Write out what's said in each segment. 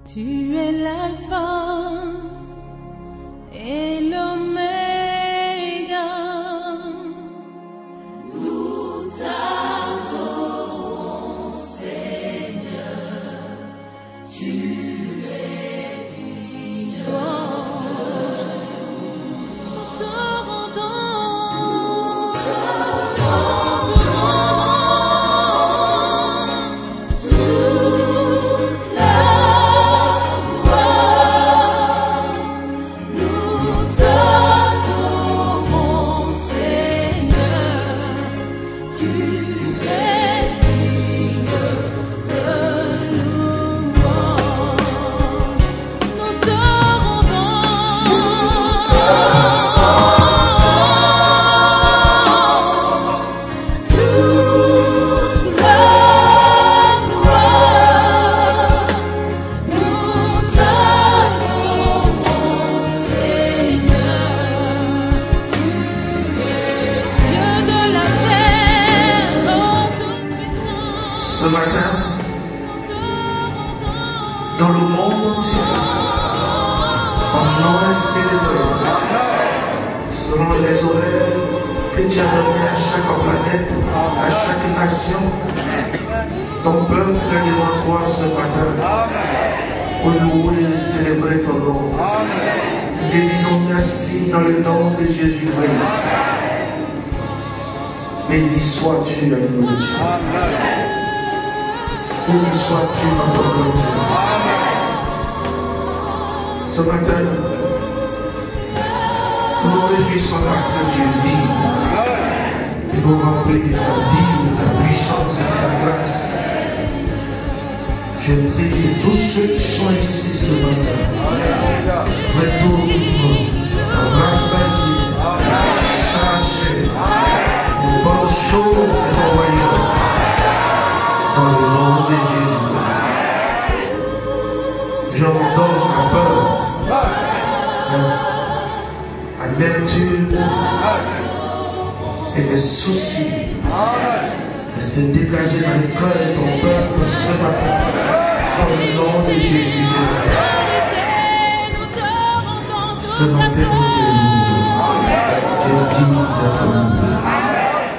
Tu es l'alpha et l'oméga. Nous t'adorons, Seigneur. Tu es digne. Nous te rendons toute la gloire. Nous t'adorons, Seigneur. Tu es digne de louange. Nous te toute la gloire. Nous t'adorons, Seigneur. Tu es Dieu de la terre, ô Tout-Puissant. Ce matin, Nous te rendons dans le monde entier, ton nom est célébré. Selon les horaires que tu as donnés à chaque planète, à chaque nation, ton peuple est devant toi ce matin pour louer et célébrer ton nom. Nous te disons merci dans le nom de Jésus-Christ. Béni sois-tu à nous, Dieu. Béni sois-tu notre Dieu. Ce matin, nous nous réjouissons parce que Dieu vit. Et nous remplis de ta vie, de ta puissance et de ta grâce. Je prie tous ceux qui sont ici ce matin. Retourne, rassasié, chargé de bonnes choses de ton royaume. Dans le nom de Jésus-Christ. J'ordonne la peur, l'amertume et les soucis de se dégager dans le cœur de ton peuple ce matin. Dans le nom de Jésus-Christ. nous te rendons Ce matin, nous te louons.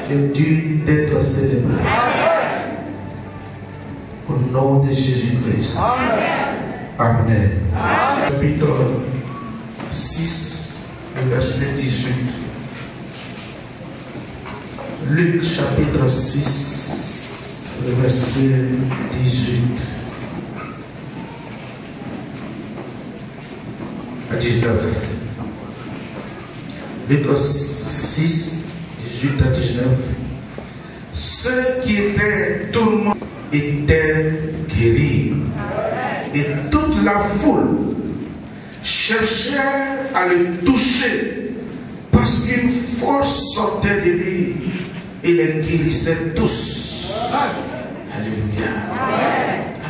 Tu es digne d'être célébré. Au nom de Jésus-Christ. Amen. Chapitre 6, le verset 18. Luc chapitre 6, le verset 18 à 19. Luc 6, 18 à 19. Ceux qui étaient tourmentés étaient guéris. Et toute la foule cherchait à le toucher parce qu'une force sortait de lui et les guérissait tous. Alléluia.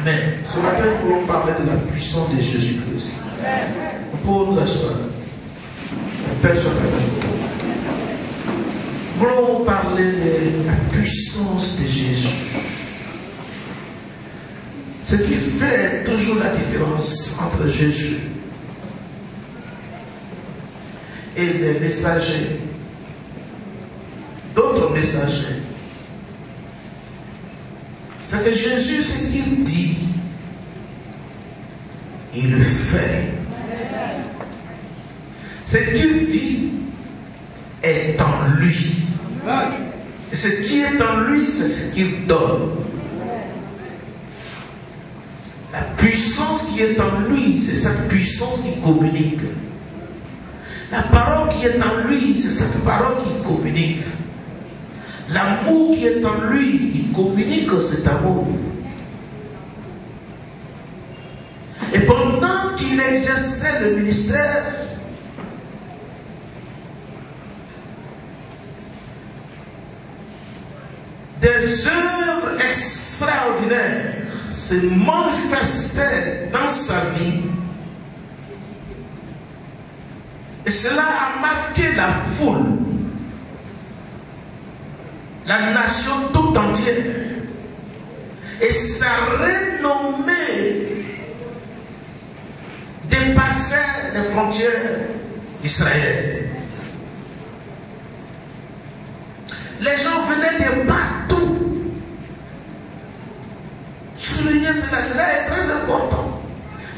Amen. Ce matin, nous voulons parler de la puissance de Jésus-Christ. Nous pouvons nous asseoir. Père soit avec nous. Nous voulons parler de la puissance de Jésus. Ce qui fait toujours la différence entre Jésus et les messagers, d'autres messagers, c'est que Jésus, ce qu'il dit, il le fait. Ce qu'il dit est en lui. Et ce qui est en lui, c'est ce qu'il donne. La puissance qui est en lui, c'est cette puissance qui communique. La parole qui est en lui, c'est cette parole qui communique. L'amour qui est en lui, il communique cet amour. Et pendant qu'il exerçait le ministère, des œuvres extraordinaires se manifestaient dans sa vie. Et cela a marqué la foule, la nation tout entière. Et sa renommée frontières d'Israël. Les gens venaient de partout. Souligner cela est très important.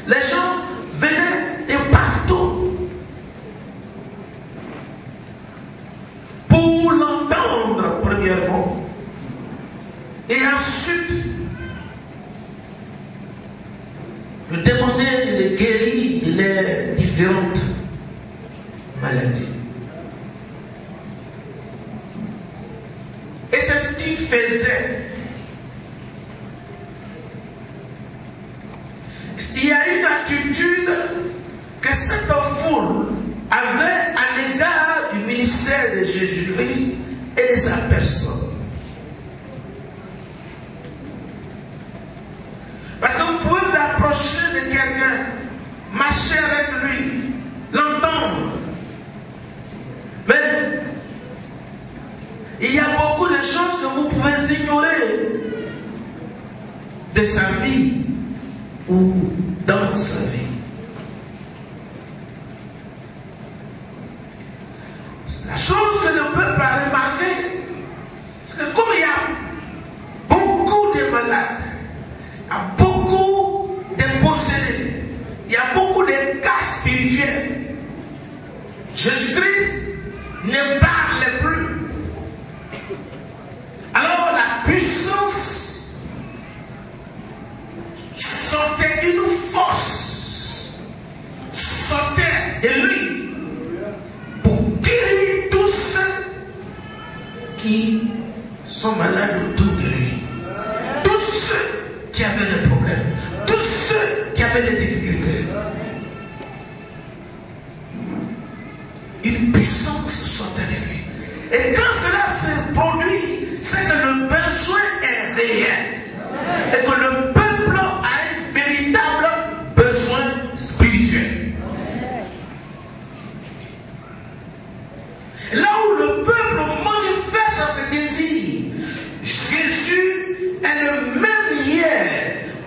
Les gens venaient de partout pour l'entendre premièrement et ensuite lui demander de les guérir de leurs différentes maladies. Et c'est ce qu'il faisait. Il y a une attitude que cette foule avait à l'égard du ministère de Jésus-Christ et de sa personne. Parce que vous pouvez vous approcher de quelqu'un, marcher avec lui, l'entendre. Mais il y a beaucoup de choses que vous pouvez ignorer de sa vie ou dans sa vie. La chose que le peuple a remarqué, c'est que comme il y a beaucoup de malades, il y a beaucoup de possédés, il y a beaucoup de cas spirituels, Jésus-Christ ne parle plus. Alors la puissance sortait, une force sortait de lui pour guérir tous ceux qui sont malades autour de lui, tous ceux qui avaient des problèmes, tous ceux qui avaient des difficultés. Une puissance sortait de lui. Et quand cela se produit, c'est que le besoin est réel et que le peuple a un véritable besoin spirituel. Là où le peuple manifeste ses désirs, Jésus est le même hier,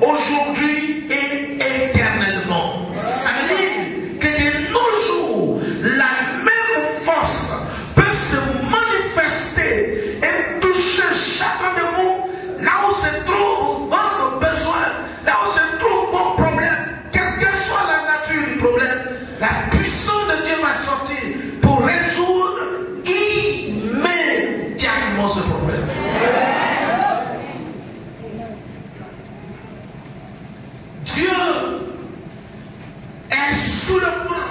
aujourd'hui et éternellement. Ça veut dire que de nos jours, la même force peut se manifester et toucher chacun de vous là où se trouve votre besoin, là où se trouve vos problèmes, quelle que soit la nature du problème. La puissance de Dieu va sortir pour résoudre immédiatement ce problème. Dieu est sous le point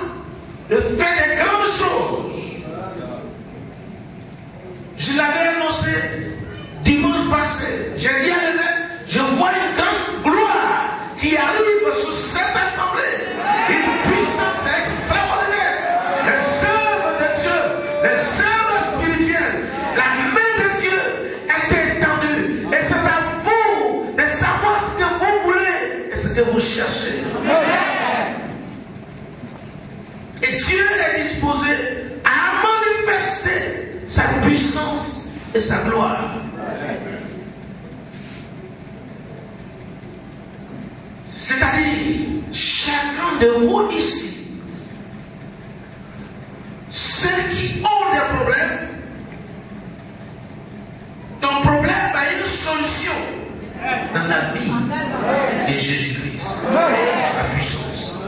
de faire de grandes choses. Je l'avais annoncé dimanche passé. J'ai dit à l'évêque, je vois une grande gloire qui arrive sur cette assemblée. Une puissance extraordinaire. Les œuvres de Dieu, les œuvres spirituelles, la main de Dieu est étendue. Et c'est à vous de savoir ce que vous voulez et ce que vous cherchez. Et Dieu est disposé à manifester sa puissance et sa gloire. C'est-à-dire, chacun de vous ici, ceux qui ont des problèmes, ton problème a une solution dans la vie de Jésus-Christ, sa puissance.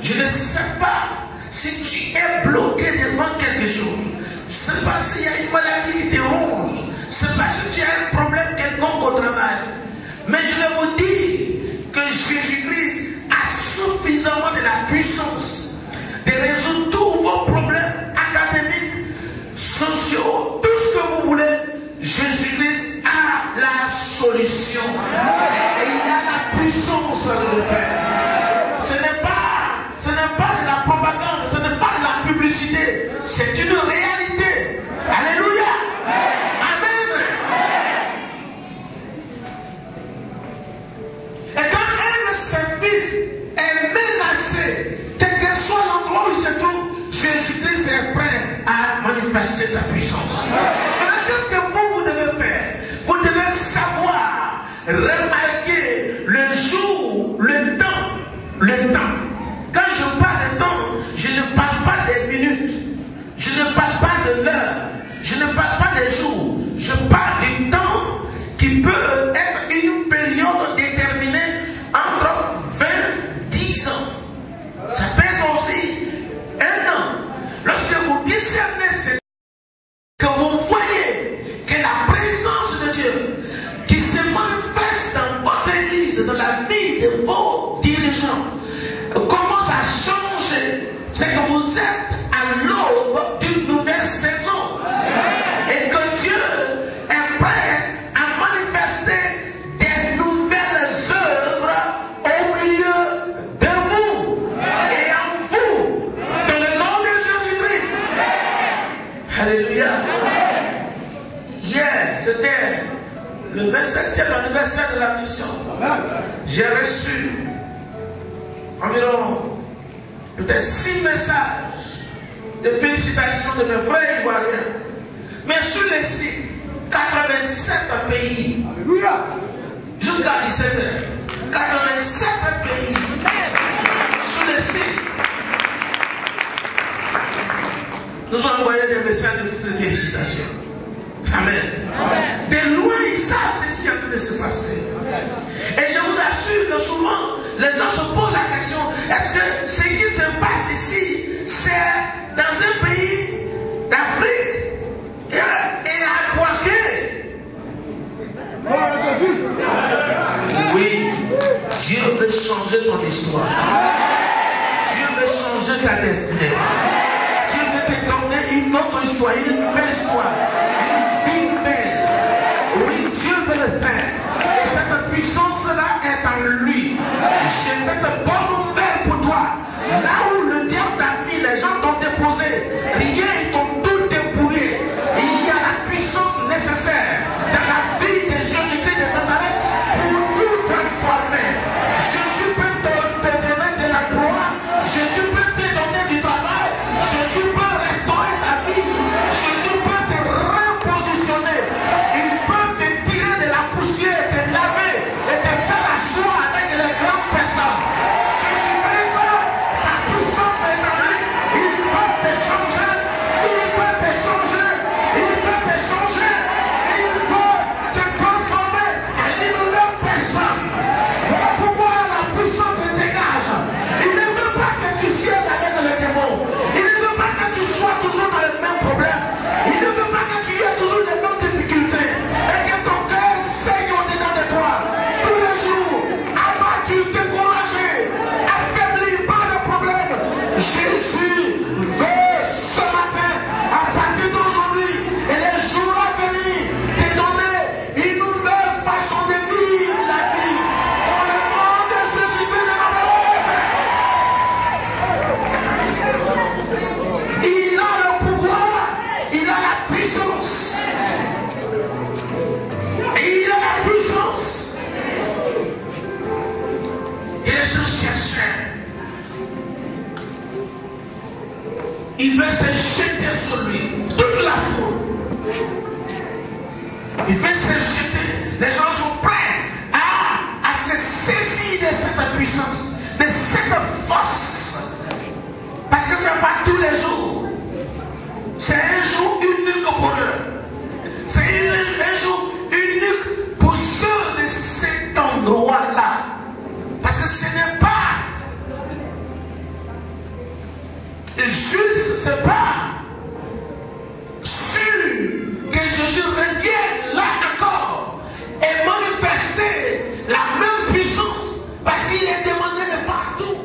Je ne sais pas si tu es bloqué devant quelque chose. Je ne sais pas s'il y a une maladie qui te ronge. Je ne sais pas si tu as un problème quelconque au travail. Mais je vais vous dire que Jésus-Christ a suffisamment de la puissance de résoudre tous vos problèmes académiques, sociaux, tout ce que vous voulez. Jésus-Christ a la solution. Et il a la puissance de le faire. Ce n'est pas de la propagande, ce n'est pas de la publicité, c'est une réalité. Alléluia. Amen. Et quand un de ses fils est menacé, quel que soit l'endroit où il se trouve, Jésus-Christ est prêt à manifester sa puissance. Maintenant, qu'est-ce que vous devez faire? Vous devez savoir remarquer le jour, le temps. Quand je parle de temps, je vie de vos dirigeants, comment ça change, c'est que vous êtes à l'aube d'une nouvelle saison. Et que Dieu est prêt à manifester des nouvelles œuvres au milieu de vous et en vous, dans le nom de Jésus-Christ. Alléluia. Hier, c'était le 27e anniversaire de la mission. J'ai reçu environ peut-être 6 messages de félicitations de mes frères ivoiriens. Mais sur les sites, 87 pays. Jusqu'à 17h. 87 pays. Sur les sites. Nous avons envoyé des messages de félicitations. Amen. De loin, ils savent ce qui est en train de se passer. Et je vous assure que souvent, les gens se posent la question, est-ce que ce qui se passe ici, c'est dans un pays d'Afrique et à Kouaké? Oui, Dieu veut changer ton histoire. Dieu veut changer ta destinée. Dieu veut te donner une autre histoire, une nouvelle histoire, une vie nouvelle. Oui, Dieu veut le faire. Et cette puissance-là est en lui. J'ai cette bonne nouvelle pour toi. Là où le diable t'a mis, les gens t'ont déposé, rien, ils t'ont tout dépouillé. Il y a la puissance nécessaire dans la vie de Jésus-Christ de Nazareth pour tout transformer. Jésus peut te donner de la gloire. Jésus peut te donner du travail. Jésus peut restaurer ta vie. Jésus peut te repositionner. Il peut te tirer de la poussière, te laver et te faire asseoir avec les grandes personnes. Jésus-Christ, sa puissance est en lui. Il veut te changer. Il veut te changer. Il veut te changer. Il veut te transformer en une nouvelle personne. Voilà pourquoi la puissance te dégage. Il ne veut pas que tu sièges avec les démons. Il ne veut pas que tu sois toujours dans les mêmes problèmes. Il ne veut pas que tu aies toujours les mêmes difficultés. Et que ton cœur saigne au-dedans de toi. Tous les jours, abattu, découragé, affaibli par le problème. Jésus veut ce matin, à partir d'aujourd'hui et les jours à venir, te donner une nouvelle façon de vivre la vie. Dans le nom de Jésus-Christ de Nazareth. Il a le pouvoir, il a la puissance. Il a la puissance. Et les gens cherchaient. Il veut se jeter sur lui, toute la foule. Il veut se jeter. Les gens sont prêts à se saisir de cette puissance, de cette force. Parce que ce n'est pas tous les jours. C'est un jour unique pour eux. C'est un jour unique pour ceux de cet endroit-là. Parce que ce n'est pas juste, c'est pas sûr que Jésus revienne là encore et manifester la même puissance parce qu'il est demandé de partout.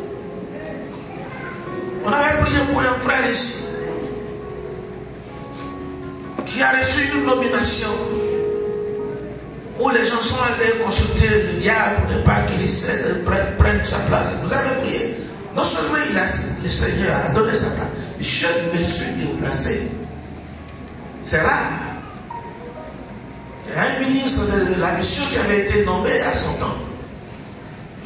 On avait prié pour un frère ici qui a reçu une nomination où les gens sont allés consulter le diable pour ne pas qu'il prenne sa place. Vous avez prié. Non seulement le Seigneur a donné sa place, je me suis déplacé. C'est rare. Il y a un ministre de la mission qui avait été nommé à son temps.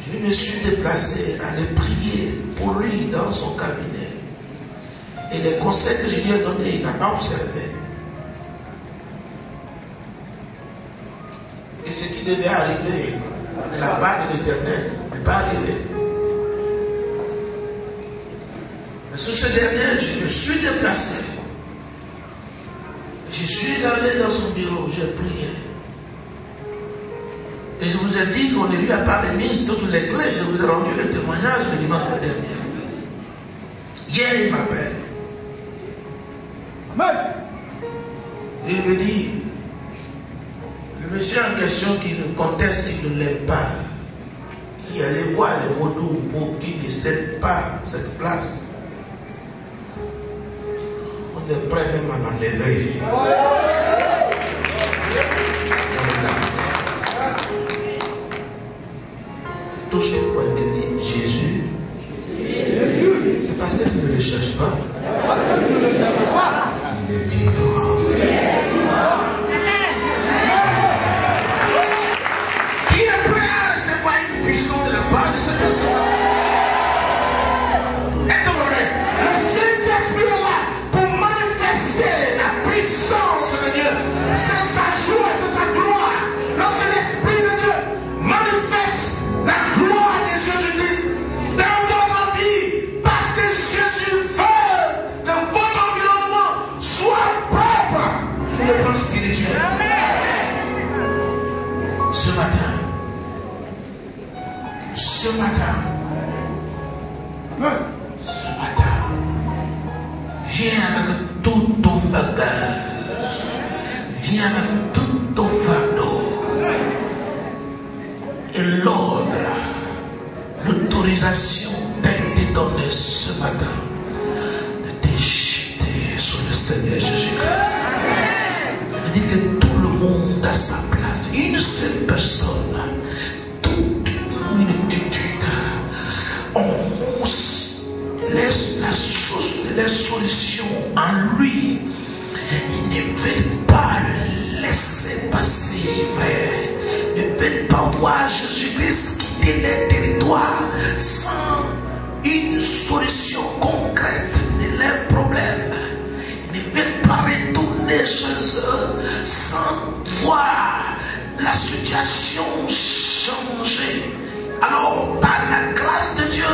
Je me suis déplacé à aller prier pour lui dans son cabinet. Et les conseils que je lui ai donnés, il n'a pas observé. Et ce qui devait arriver de la part de l'Éternel n'est pas arrivé. Mais sur ce dernier, je me suis déplacé. Je suis allé dans son bureau, j'ai prié. Et je vous ai dit qu'on ne lui a pas remis toutes les clés. Je vous ai rendu le témoignage le dimanche dernier. Hier, il m'appelle. Amen. Et il me dit, le monsieur en question qui le conteste, il ne l'aime pas. qui allait voir les vautours pour qu'ils ne cèdent pas cette place. On est prêt même à l'enlever. Touche le point que dit Jésus. C'est parce que tu ne le cherches pas. Il est vivant. Qui est prêt à recevoir une puissance de la part du Seigneur ce matin? Le Saint-Esprit est là pour manifester la puissance de Dieu. C'est sa joie, c'est sa gloire. Lorsque l'Esprit de Dieu manifeste la gloire de Jésus-Christ dans votre vie, parce que Jésus veut que votre environnement soit propre sur le plan spirituel. Ce matin, viens avec tout ton bagage, viens avec tout ton fardeau, et l'ordre, l'autorisation t'a été donnée ce matin de te jeter sur le Seigneur Jésus-Christ. Ça veut dire que tout le monde a sa place, une seule personne, toute une multitude. On laisse la source de la solution en lui. Il ne veut pas laisser passer, frère. Il ne veut pas voir Jésus-Christ quitter les territoires sans une solution concrète de leurs problèmes. Il ne veut pas retourner chez eux sans voir la situation changer. Alors, par la grâce de Dieu,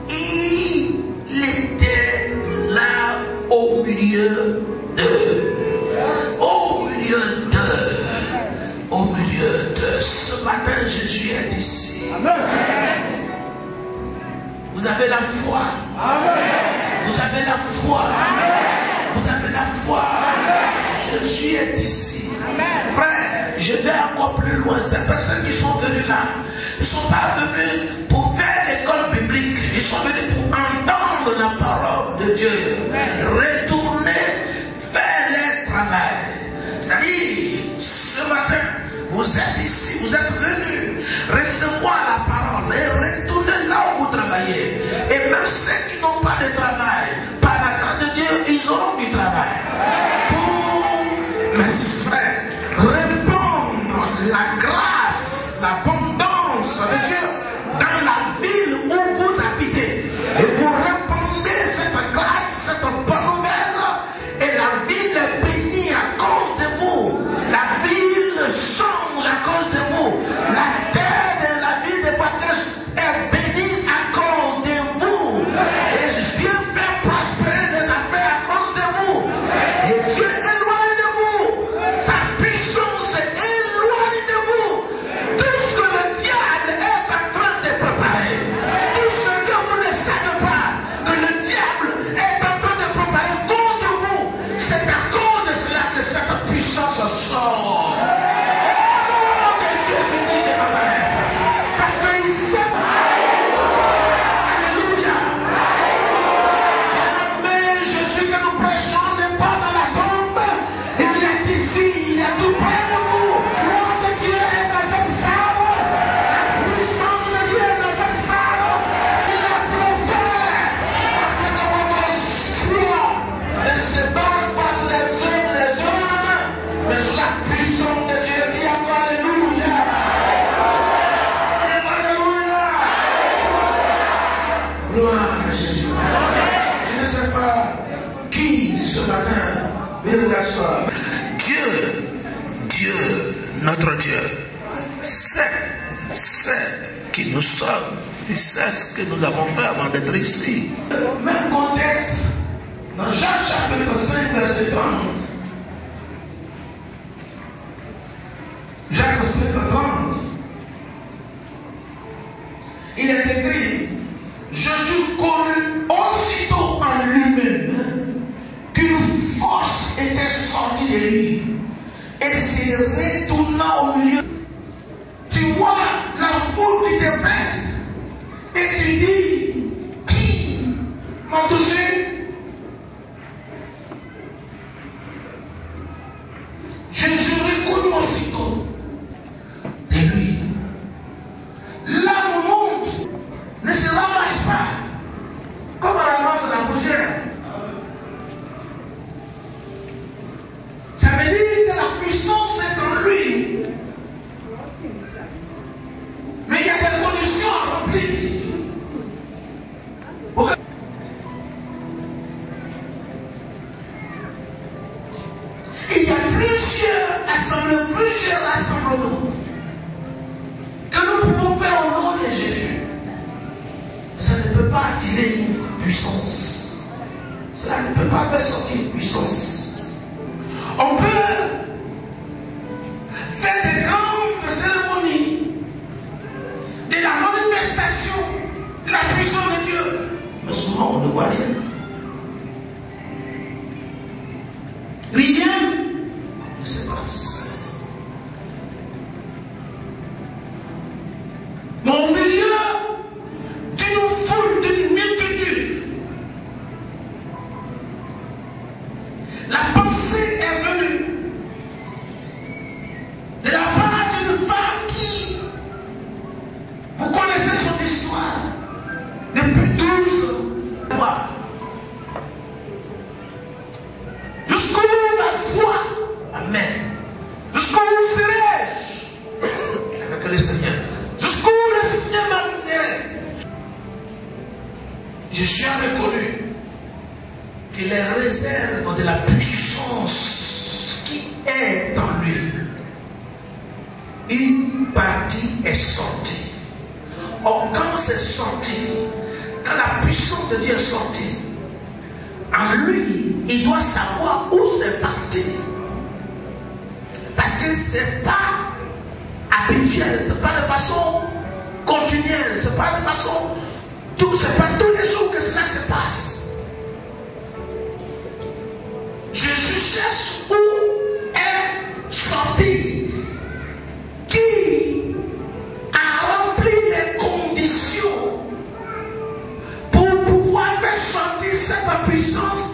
il était là au milieu d'eux. Au milieu de ce matin, Jésus est ici. Amen. Vous avez la foi. Amen. Vous avez la foi. Amen. Vous avez la foi. Amen. Jésus est ici. Amen. Frère, je vais encore plus loin. Ces personnes qui sont venues là, ils ne sont pas venus pour faire l'école biblique. Ils sont venus pour entendre la parole de Dieu. Amen. Retourner faire leur travail. C'est-à-dire, ce matin, vous êtes ici, vous êtes venus recevoir la parole et retourner là où vous travaillez. Et même ceux qui n'ont pas de travail, par la grâce de Dieu, ils auront du travail. Pour mes frères, répandre la grâce, l'abondance de Dieu dans la ville où vous habitez. Et vous répandez cette grâce, cette bonne nouvelle, et la ville est bénie à cause de vous. La ville change à cause de vous. La terre de la ville de Baptême est bénie à cause de vous. Et Dieu fait prospérer les affaires à cause de vous. Et Dieu éloigne de vous. Sa puissance est éloigne de vous. Tout ce que le diable est en train de préparer, tout ce que vous ne savez pas, que le diable est en train de préparer contre vous, c'est à cause de cela que cette puissance sort. Dieu, notre Dieu, sait qui nous sommes. Il sait ce que nous avons fait avant d'être ici. Même contexte, dans Jacques chapitre 5, verset 30. Jacques 5, 30. Il est écrit, Jésus courut aussitôt en lui-même qu'une force était sortie de lui et se retourna au milieu. Tu vois la foule qui te presse. attirer une puissance. Cela ne peut pas faire sortir une puissance. On peut faire des grandes cérémonies, de la manifestation de la puissance de Dieu, mais souvent on ne voit rien. Rien ne se passe. Mais au milieu d'une foule, d'une multitude, la pensée est venue de la part d'une femme qui, vous connaissez son histoire, depuis 12 mois, jusqu'où la foi, amen, jusqu'où serai-je avec le Seigneur, jusqu'où le Seigneur m'amènerait. Je suis reconnu qu'il réserve de la puissance qui est en lui. Une partie est sortie. Or, quand c'est sorti, quand la puissance de Dieu est sortie, en lui, il doit savoir où c'est parti. Parce que ce n'est pas habituel, ce n'est pas de façon continuelle, ce n'est pas de façon, c'est pas tous les jours que cela se passe. Jésus cherche où est sorti, qui a rempli les conditions pour pouvoir faire sortir cette puissance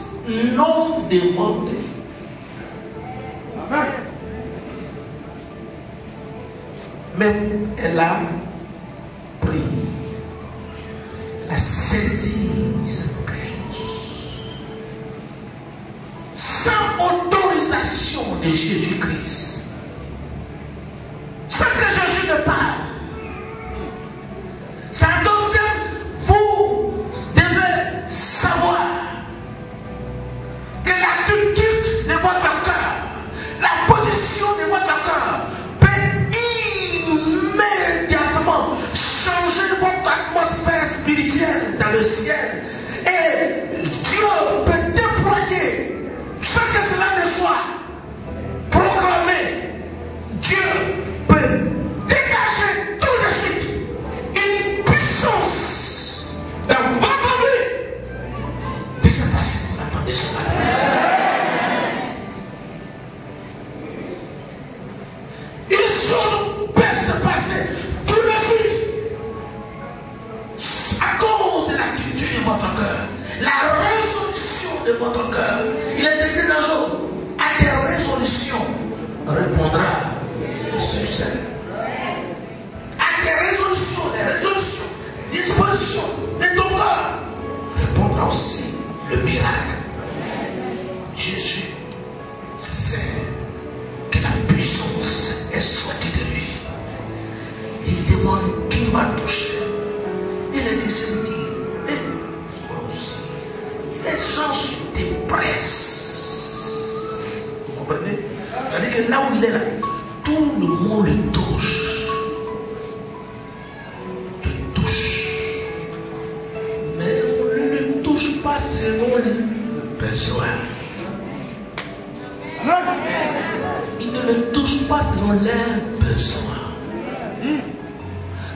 non demandée. Amen. Mais elle a pris, elle a saisi cette puissance sans autorisation de Jésus-Christ, sans que Jésus ne parle. Ça donc vous devez savoir que l'attitude de votre cœur, la position de votre cœur peut immédiatement changer votre atmosphère spirituelle dans le ciel. Et Dieu peut déployer, sans que cela ne soit proclamé, Dieu peut dégager tout de suite une puissance dans votre vie. Je ne sais pas si vous m'entendez ce matin. Une chose peut se passer tout de suite à cause de l'attitude de votre cœur, la résolution de votre cœur. Il est écrit dans Job, à tes résolutions répondra le succès. À tes résolutions, les résolutions, les dispositions de ton cœur répondra aussi le miracle. Jésus sait que la puissance est sortie de lui. Il demande qui m'a touché. Il a dit, c'est dire, et toi aussi. Les gens se dépressent. Vous comprenez? C'est-à-dire que là où il est là, tout le monde le touche. Le touche. Mais on ne le touche pas selon le besoin. Il ne le touche pas selon leurs besoins.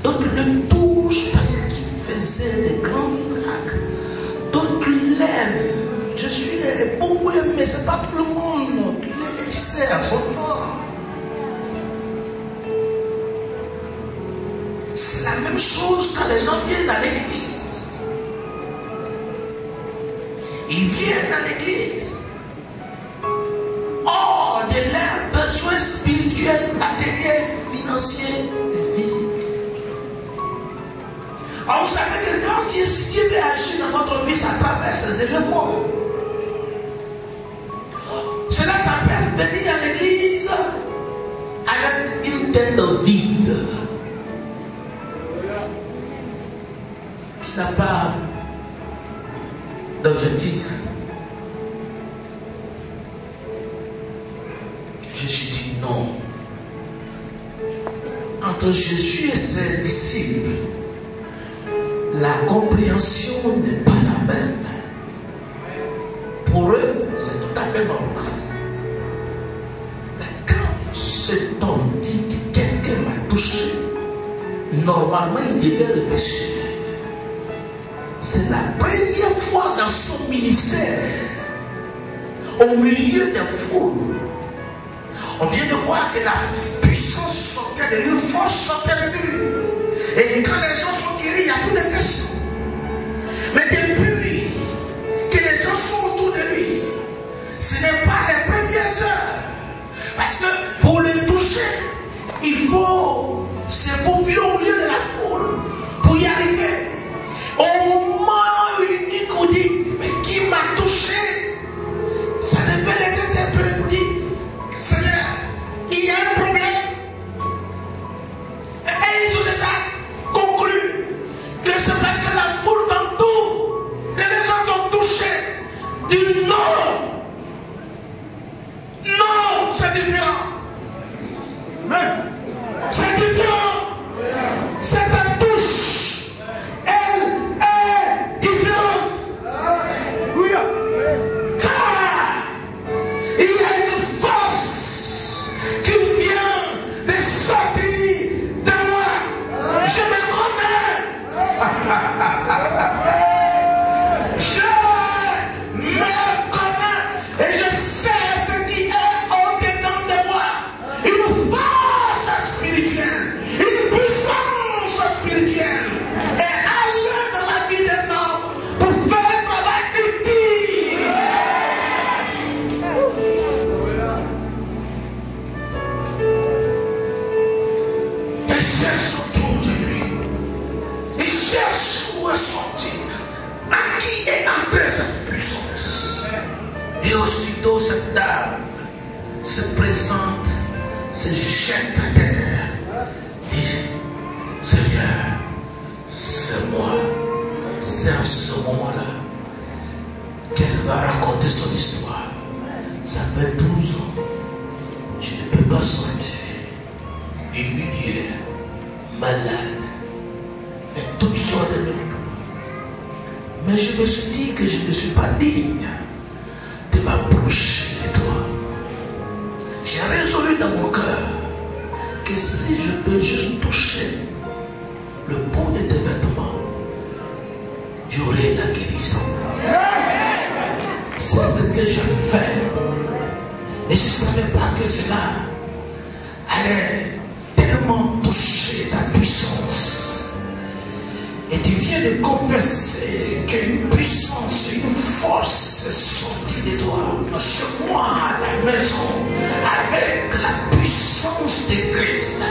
D'autres le touchent parce qu'il faisait des grands miracles. D'autres l'aiment. Je suis beaucoup aimé, c'est pas tout le monde qui les sert à son temps. C'est la même chose quand les gens viennent à l'église. Ils viennent à l'église. Hors de leurs besoins spirituels, matériels, financiers et physiques. Alors vous savez que quand Dieu veut agir dans votre vie, ça traverse ces événements. Cela s'appelle venir à l'église avec une tête vide, qui n'a pas d'objectif. Jésus dit non. Entre Jésus et ses disciples, la compréhension n'est pas la même. Pour eux, c'est tout à fait normal. Mais quand cet homme dit que quelqu'un m'a touché, normalement il devait réfléchir. C'est la première fois dans son ministère, au milieu des foules, on vient de voir que la puissance sortait de lui, une force sortait de lui. Et quand les gens sont guéris, il n'y a plus de questions. Mais depuis que les gens sont autour de lui, ce n'est pas les premières heures. Parce que pour le toucher, il faut se faufiler au milieu de la foule pour y arriver. Au moment unique où on dit, mais qui m'a touché? Ça devait les interpeller pour dire, Seigneur, il y a un problème. Et ils ont déjà conclu que c'est parce que la foule t'entoure que les gens t'ont touché. Dis non. Non, c'est différent. C'est différent. C'est ta touche. Elle est différente. Car il y a une force qui vient de sortir de moi. Je me connais. Je me connais et je sais ce qui est au-dedans de moi. Une force spirituelle, une puissance spirituelle. Et aller dans la vie d'un homme pour faire le travail utile. Il cherche autour de lui. Il cherche où est sortir. À qui est entrée cette puissance. Et aussitôt cette dame se présente, se jette à terre. Dit, Seigneur, c'est moi. C'est en ce moment-là qu'elle va raconter son histoire. Ça fait 12 ans. Je ne peux pas sortir. Humilié, malade, et toutes sortes de médicaments. Mais je me suis dit que je ne suis pas digne de m'approcher de toi. J'ai résolu dans mon cœur que si je peux juste toucher le bout de tes vêtements, j'aurai la guérison. C'est ce que j'ai fait. Et je ne savais pas que cela allait tellement toucher ta puissance. Et tu viens de confesser qu'une puissance, une force est sortie de toi, chez moi, à la maison, avec la puissance de Christ.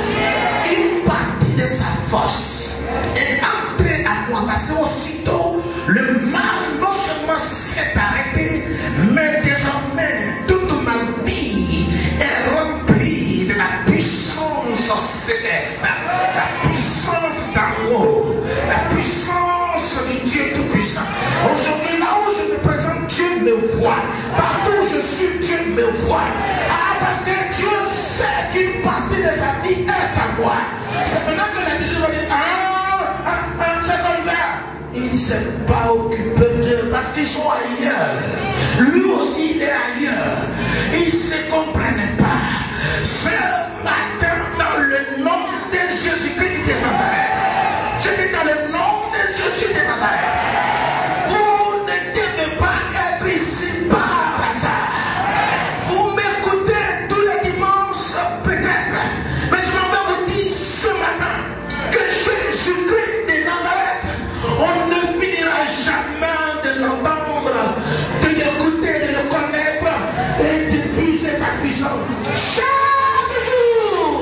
Une partie de sa force est entrée à moi, parce que aussitôt, le mal non seulement s'est arrêté, mais désormais, toute ma vie est remplie de la puissance céleste, la puissance d'amour, la puissance du Dieu Tout-Puissant. Aujourd'hui, là où je me présente, Dieu me voit. Partout où je suis, Dieu me voit. Ah, parce que Dieu sait qu'une partie de sa vie est à moi. C'est maintenant que la Bible va dire, c'est comme ça. Il ne s'est pas occupé d'eux parce qu'ils sont ailleurs. Lui aussi, il est ailleurs. Ils ne se comprennent pas. Ce matin, dans le nom de Jésus-Christ de Nazareth, je dis dans le nom de Jésus de Nazareth, vous ne devez pas être ici par hasard. Vous m'écoutez tous les dimanches peut-être, mais je m'en vais vous dire ce matin que Jésus-Christ de Nazareth, on ne finira jamais de l'entendre, de l'écouter, de le connaître et de puiser sa puissance. Chaque jour,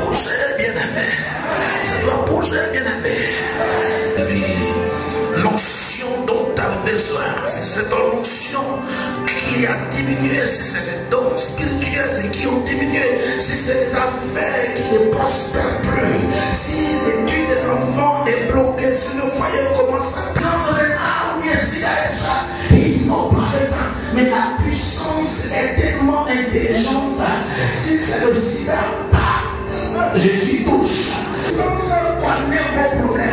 bouger, bien-aimé. Ça doit bouger, bien-aimé. L'onction dont tu as besoin, si c'est ton onction qui a diminué, si c'est les dons spirituels qui ont diminué, si c'est les affaires qui ne prospèrent plus, si l'étude des enfants est bloquée, si le foyer commence à transformer, ah oui, s'il y a ça, ils n'ont pas le temps, mais la puissance est tellement intelligente. Si c'est le sida, Jésus touche. Sans connaître vos problèmes.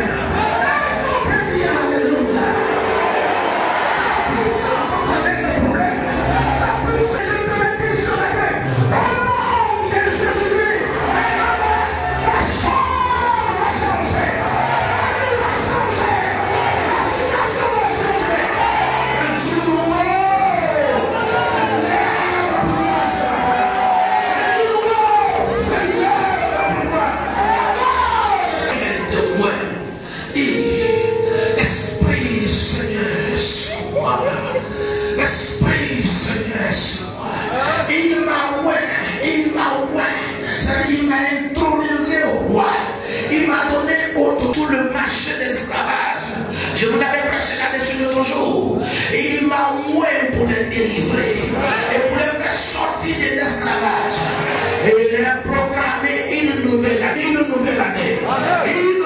Je vous l'avais prêché là-dessus l'autre jour. Et il m'a oint pour les délivrer et pour les faire sortir de l'esclavage. Et il a programmé une nouvelle année, une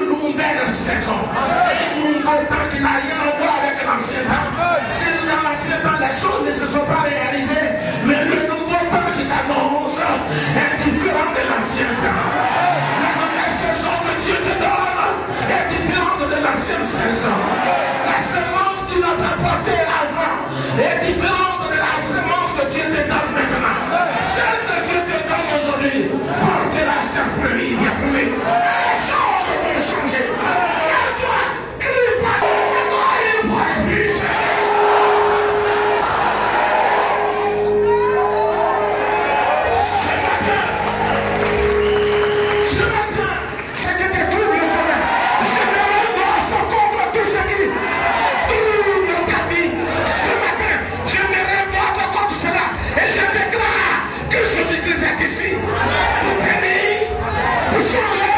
nouvelle saison, un nouveau temps qui n'a rien à voir avec l'ancien temps. Si dans l'ancien temps les choses ne se sont pas réalisées, mais le nouveau temps qui s'annonce est différent de l'ancien temps. La nouvelle saison que Dieu te donne est différente de l'ancienne saison. La semence que tu n'as pas portée avant est différente de la semence que Dieu te donne maintenant. Celle que Dieu te donne aujourd'hui, portez-la sans fruit, bien fruit. Et les choses vont changer. Et toi, crie pas. Et toi, une fois de plus. Ce matin, c'est que tes troubles semaines. Je me révolte contre tout ce qui double ta vie. Ce matin, je me révolte contre cela et je déclare que Jésus-Christ est ici pour bénir, pour changer,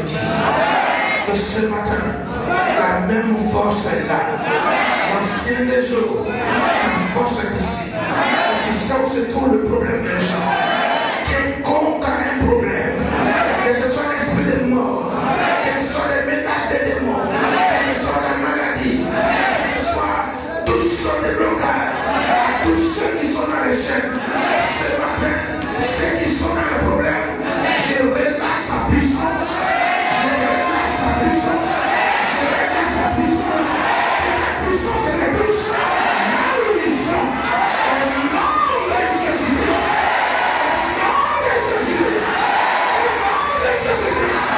dire que ce matin, la même force est là. L'ancien des jours, ta force est ici. Et tu sais où se trouve le problème des gens. Quiconque a un problème, que ce soit l'esprit des morts, que ce soit les menaces des démons, que ce soit la maladie, que ce soit toutes sortes de blocages, à tous ceux qui sont dans les chaînes, ce matin, ceux qui sont dans les problèmes, je relâche ma puissance, je relâche ma puissance, je relâche ma puissance, que la puissance les touche, là où ils sont, au nom de Jésus-Christ, au nom de Jésus-Christ, au nom de Jésus-Christ,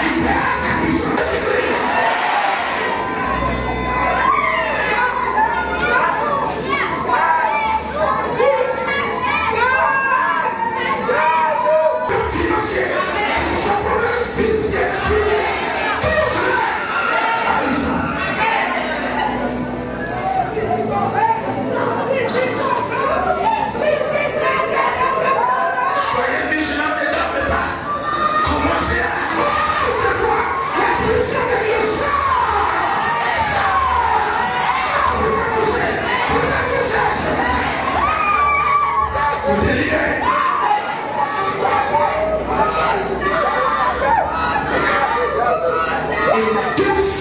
libère la puissance de Jésus-Christ. Soyez vigilants, ne dormez pas. Commencez à cause de toi. La puissance de Dieu sort. Pour t'amuser, ce matin. Pour délivrer. Et tous,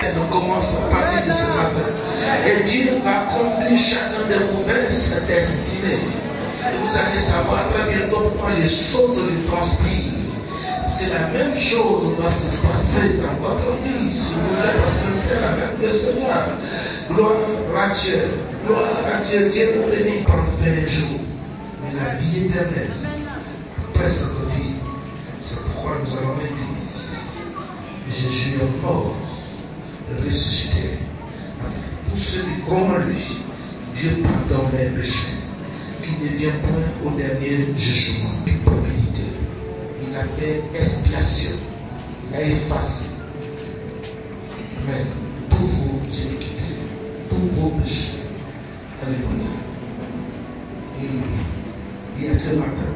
Elle commence à parler de ce matin. Et Dieu va accomplir chacun de vos destinées. Et vous allez savoir très bientôt pourquoi je saute, je transpire. Parce que la même chose doit se passer dans votre vie si vous êtes sincère avec le Seigneur. Gloire à Dieu. Gloire à Dieu. Dieu vous bénit par 20 jours. Mais la vie éternelle, après cette vie, c'est pourquoi nous allons l'église. Jésus est mort, ressuscité. Avec tous ceux qui croient en lui, Dieu pardonne les péchés. Qui ne vient point au dernier jugement. Culpabilité. Il a fait expiation. Il a effacé. Mais tous vos iniquités, tous vos péchés. Alléluia. Et il y a ce matin,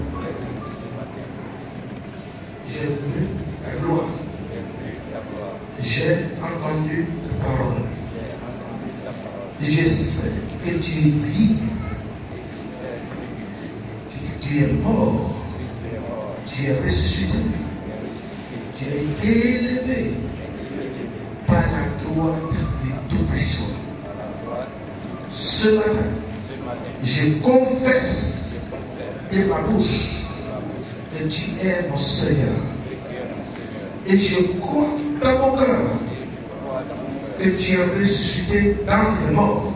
j'ai vu la gloire. J'ai entendu la parole. Je sais que tu es vivant. Tu es mort, tu es ressuscité, tu as été élevé par la droite du Tout-Puissant. Ce matin, je confesse de ma bouche que tu es mon Seigneur. Et je crois dans mon cœur que tu es ressuscité dans les morts.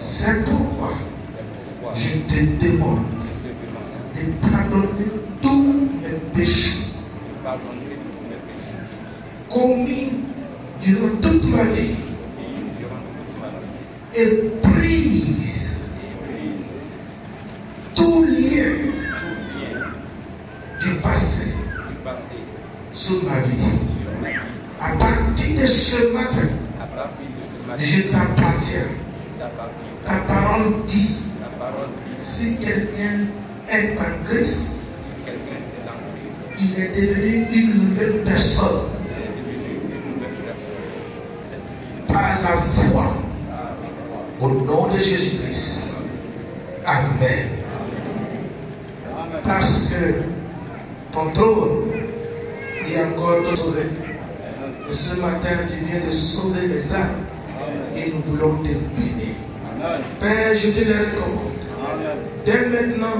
C'est pourquoi je te demande de pardonner tous mes péchés commis durant toute ma vie et brise tout lien du passé sur ma vie. À partir de ce matin, je t'appartiens. Ta parole dit, si quelqu'un est en Christ, il est devenu une nouvelle personne. Par la foi, au nom de Jésus-Christ. Amen. Parce que ton trône est encore de sauver. Et ce matin, tu viens de sauver les âmes. Et nous voulons te bénir. Père, je te le recommande. Dès maintenant,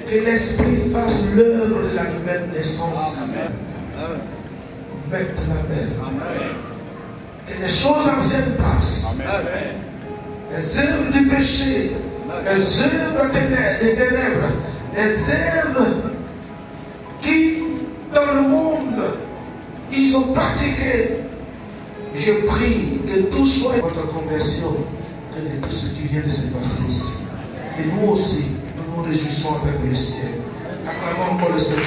que l'Esprit fasse l'œuvre de la nouvelle naissance. Mettre la main. Que les choses anciennes passent. Les œuvres du péché, les œuvres des ténèbres, les œuvres qui, dans le monde, ils ont pratiqué. Je prie que tout soit votre conversion, que de tout ce qui vient de se passer ici. Et nous aussi, nous nous réjouissons avec le ciel. Acclamons pour le Seigneur.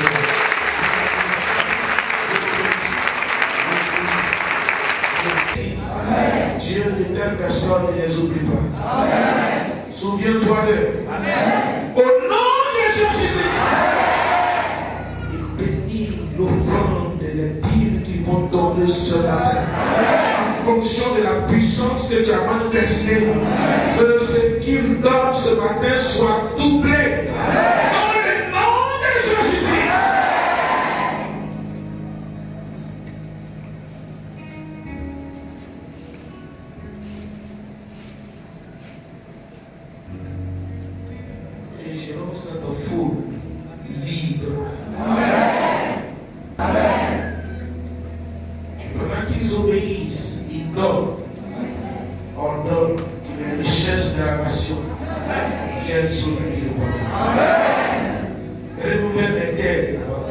Amen. Dieu de telles personnes ne les oublie pas. Amen. Souviens-toi d'eux. Au nom de Jésus-Christ, il bénit l'offrande et les dîmes qui vont donner ce matin. En fonction de la puissance que tu as manifestée, que ce qu'il donne ce matin soit doublé. Dans le nom de Jésus-Christ. Et je lance cette foule libre. Pendant qu'ils obéissent, ils donnent. On donne les richesses de la nation. Viennent sur la vie de Dieu. Renouvelle les terres d'abord.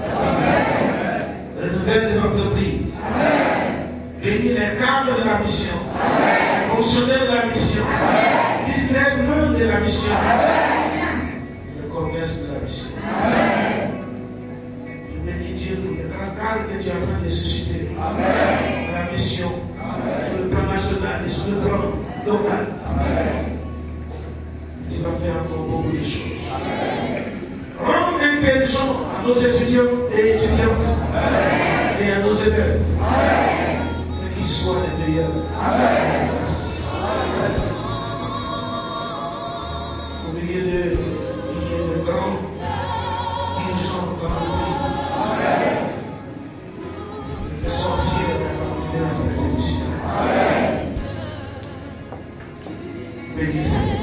Renouvelle les entreprises. Bénis les cadres de la mission. Les fonctionnaires de la mission. Les businessmen de la mission. Le commerce de la mission. Je bénis Dieu pour les grands cadres que tu es en train de susciter. La mission. Sur le plan national et sur le plan local. Il va faire encore beaucoup de choses. Rends intelligents à nos étudiants et étudiantes et à nos élèves. Qu'ils soient les meilleurs. Au milieu de grands dirigeants dans le pays. Ils sont fiers de la Bénissez.